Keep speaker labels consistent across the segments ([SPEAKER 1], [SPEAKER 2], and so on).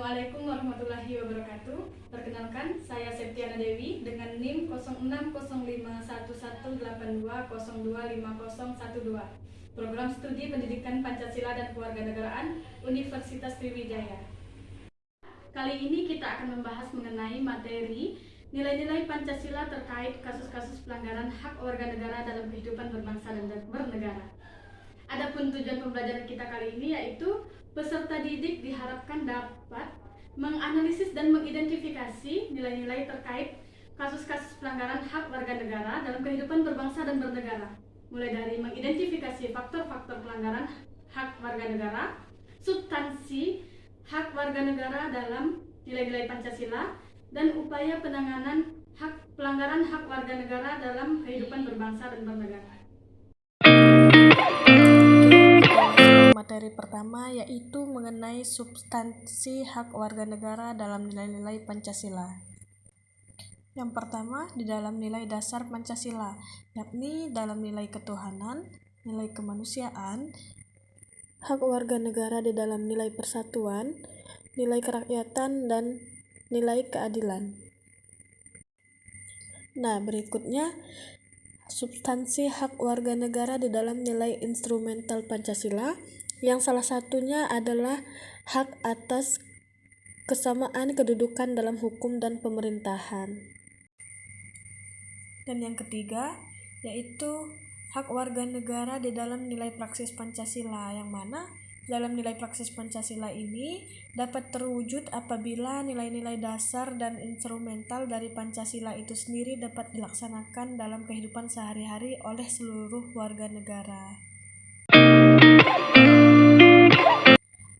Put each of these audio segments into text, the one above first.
[SPEAKER 1] Assalamualaikum warahmatullahi wabarakatuh. Perkenalkan, saya Septiana Dewi dengan NIM 0605118202501012. Program Studi Pendidikan Pancasila dan Kewarganegaraan Universitas Sriwijaya. Kali ini kita akan membahas mengenai materi nilai-nilai Pancasila terkait kasus-kasus pelanggaran hak warga negara dalam kehidupan berbangsa dan bernegara. Adapun tujuan pembelajaran kita kali ini yaitu peserta didik diharapkan dapat menganalisis dan mengidentifikasi nilai-nilai terkait kasus-kasus pelanggaran hak warga negara dalam kehidupan berbangsa dan bernegara, mulai dari mengidentifikasi faktor-faktor pelanggaran hak warga negara, substansi hak warga negara dalam nilai-nilai Pancasila, dan upaya penanganan pelanggaran hak warga negara dalam kehidupan berbangsa dan bernegara.
[SPEAKER 2] Materi pertama yaitu mengenai substansi hak warga negara dalam nilai-nilai Pancasila. Yang pertama, di dalam nilai dasar Pancasila, yakni dalam nilai ketuhanan, nilai kemanusiaan, hak warga negara di dalam nilai persatuan, nilai kerakyatan, dan nilai keadilan. Nah, berikutnya substansi hak warga negara di dalam nilai instrumental Pancasila, yang salah satunya adalah hak atas kesamaan kedudukan dalam hukum dan pemerintahan. Dan yang ketiga yaitu hak warga negara di dalam nilai praksis Pancasila, yang mana dalam nilai praksis Pancasila ini dapat terwujud apabila nilai-nilai dasar dan instrumental dari Pancasila itu sendiri dapat dilaksanakan dalam kehidupan sehari-hari oleh seluruh warga negara.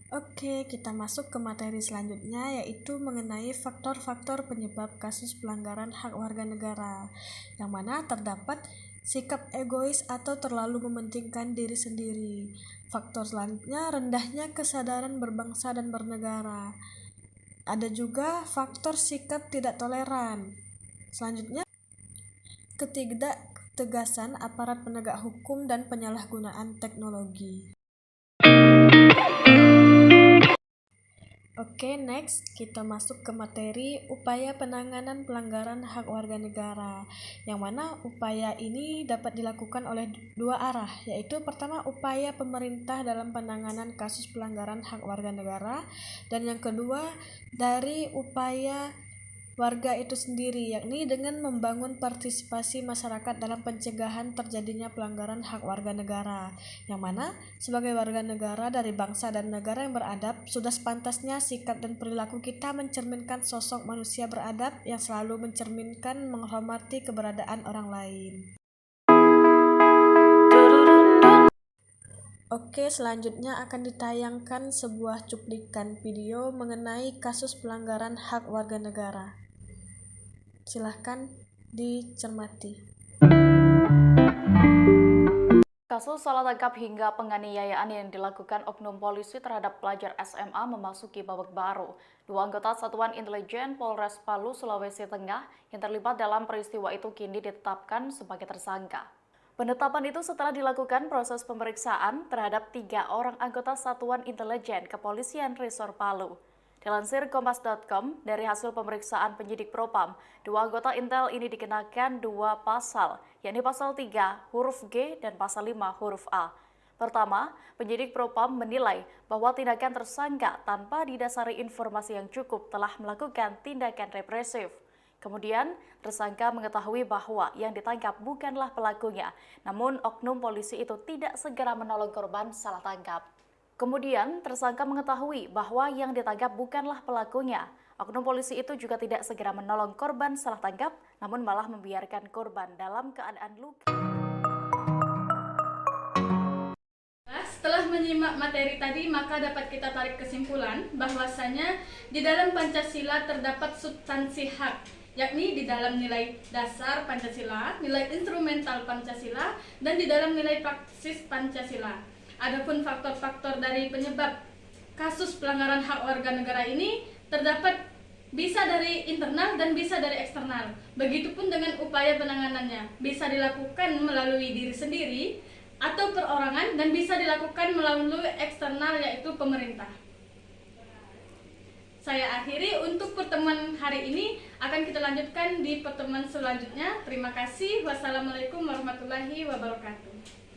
[SPEAKER 2] Oke, kita masuk ke materi selanjutnya yaitu mengenai faktor-faktor penyebab kasus pelanggaran hak warga negara, yang mana terdapat sikap egois atau terlalu mementingkan diri sendiri. Faktor selanjutnya rendahnya kesadaran berbangsa dan bernegara. Ada juga faktor sikap tidak toleran. Selanjutnya, ketidaktegasan aparat penegak hukum dan penyalahgunaan teknologi. Oke, next kita masuk ke materi upaya penanganan pelanggaran hak warga negara, yang mana upaya ini dapat dilakukan oleh dua arah, yaitu pertama upaya pemerintah dalam penanganan kasus pelanggaran hak warga negara, dan yang kedua dari upaya warga itu sendiri, yakni dengan membangun partisipasi masyarakat dalam pencegahan terjadinya pelanggaran hak warga negara, yang mana sebagai warga negara dari bangsa dan negara yang beradab, sudah sepantasnya sikap dan perilaku kita mencerminkan sosok manusia beradab yang selalu mencerminkan menghormati keberadaan orang lain. Oke, selanjutnya akan ditayangkan sebuah cuplikan video mengenai kasus pelanggaran hak warga negara. Silahkan dicermati.
[SPEAKER 3] Kasus salah tangkap hingga penganiayaan yang dilakukan oknum polisi terhadap pelajar SMA memasuki babak baru. Dua anggota Satuan Intelijen Polres Palu, Sulawesi Tengah yang terlibat dalam peristiwa itu kini ditetapkan sebagai tersangka. Penetapan itu setelah dilakukan proses pemeriksaan terhadap 3 orang anggota Satuan Intelijen Kepolisian Resor Palu. Dilansir Kompas.com, dari hasil pemeriksaan penyidik Propam, 2 anggota Intel ini dikenakan 2 pasal, yakni pasal 3 huruf G dan pasal 5 huruf A. Pertama, penyidik Propam menilai bahwa tindakan tersangka tanpa didasari informasi yang cukup telah melakukan tindakan represif. Kemudian, tersangka mengetahui bahwa yang ditangkap bukanlah pelakunya, namun oknum polisi itu tidak segera menolong korban salah tangkap. Kemudian, tersangka mengetahui bahwa yang ditangkap bukanlah pelakunya. Oknum polisi itu juga tidak segera menolong korban salah tangkap, namun malah membiarkan korban dalam keadaan luka.
[SPEAKER 1] Setelah menyimak materi tadi, maka dapat kita tarik kesimpulan bahwasanya di dalam Pancasila terdapat substansi hak, yakni di dalam nilai dasar Pancasila, nilai instrumental Pancasila, dan di dalam nilai praksis Pancasila. Adapun faktor-faktor dari penyebab kasus pelanggaran hak warga negara ini terdapat bisa dari internal dan bisa dari eksternal. Begitupun dengan upaya penanganannya, bisa dilakukan melalui diri sendiri atau perorangan dan bisa dilakukan melalui eksternal yaitu pemerintah. Saya akhiri untuk pertemuan hari ini, akan kita lanjutkan di pertemuan selanjutnya. Terima kasih. Wassalamualaikum warahmatullahi wabarakatuh.